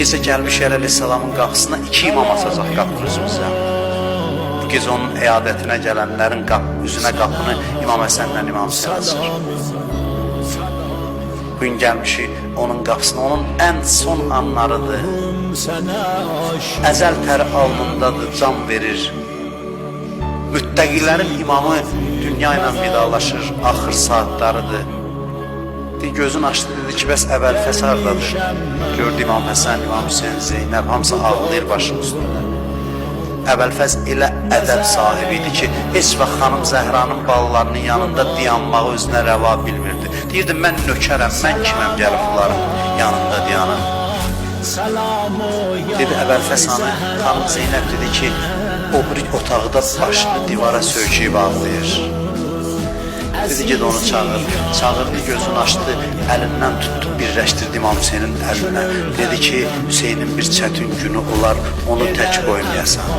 gecə gəlmiş Əleyhisselamın qapısına 2 imam açacaq qapı üzümüzə. Bu gecə onun əyadətinə gələnlərin üzünə qapını İmam Həsənlə İmam Hüseyin açır. Bugün gəlmişik onun qapısına, onun ən son anlarıdır. Əzəl təri alnındadır, can verir. Müttəqilərin imamı dünya ilə vidalaşır, axır saatlarıdır. Gözün açdı, dedi ki, bəs Əbəlfəs hardadır? Gördü İmam Həsən, İmam Hüseyin, Zeynəb, hamısı ağlayır başın üstündə. Əbəlfəz elə ədəb sahibi idi ki, heç vaxt xanım Zəhranın balalarının yanında dayanmağı özünə rəva bilmirdi. Deyirdi, mən nökərəm, mən kiməm gəlib bunların yanında dayanım. Dedi, Əbəlfəz xanım Zeynəb dedi ki, o bir otaqda başını divara söykəyib ağlayır. Dedi, ged onu çağır. Çağırdı, gözünü açdı, əlindən tutdu, birləşdirdi İmam Hüseynin əlinə. Dedi ki, Hüseynin bir çətin günü olar, onu tək qoymayasan.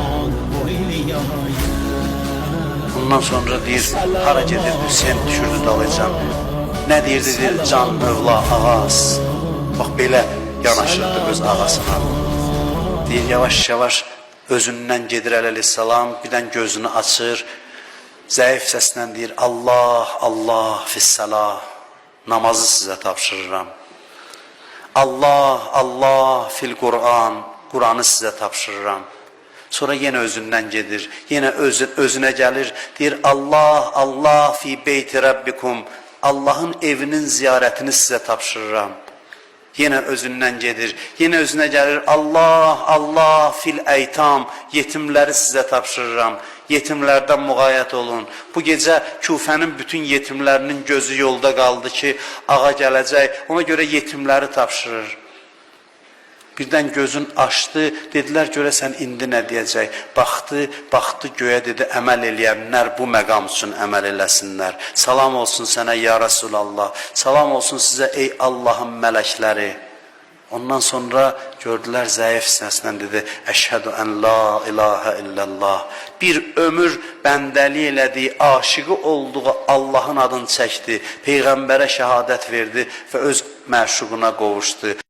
Bundan sonra deyir, hara gedir Hüseyin, düşürdü dalıcan. Nə deyirdi, deyir, can, mövla, ağaz. Bax, belə yanaşırdı öz ağasına. Deyir, yavaş-yavaş özündən gedir Əleyhisselam, birdən gözünü açır. Zəif səslə deyir, Allah, Allah fissalah, namazı sizə tapşırıram. Allah, Allah fil Qur'an, Qur'anı sizə tapşırıram. Sonra yenə özündən gedir, yenə özünə gəlir, deyir, Allah, Allah fi beyti Rabbikum, Allahın evinin ziyarətini sizə tapşırıram. Yenə özündən gedir, yenə özünə gəlir, Allah, Allah fil əytam, yetimləri sizə tapşırıram. Yetimlərdən müğayət olun. Bu gecə Küfənin bütün yetimlərinin gözü yolda qaldı ki, ağa gələcək, ona görə yetimləri tapşırır. Birdən gözün açdı, dedilər, görəsən indi nə deyəcək? Baxdı göyə, dedi, əməl eləyənlər bu məqam üçün əməl eləsinlər. Salam olsun sənə, ya Rasulallah, salam olsun sizə, ey Allahın mələkləri. Ondan sonra gördülər, zəif səslə dedi, əşhədü ən la ilahə illallah. Bir ömür bəndəli elədiyi, aşıqı olduğu Allahın adını çəkdi, Peyğəmbərə şəhadət verdi və öz məşuquna qovuşdu.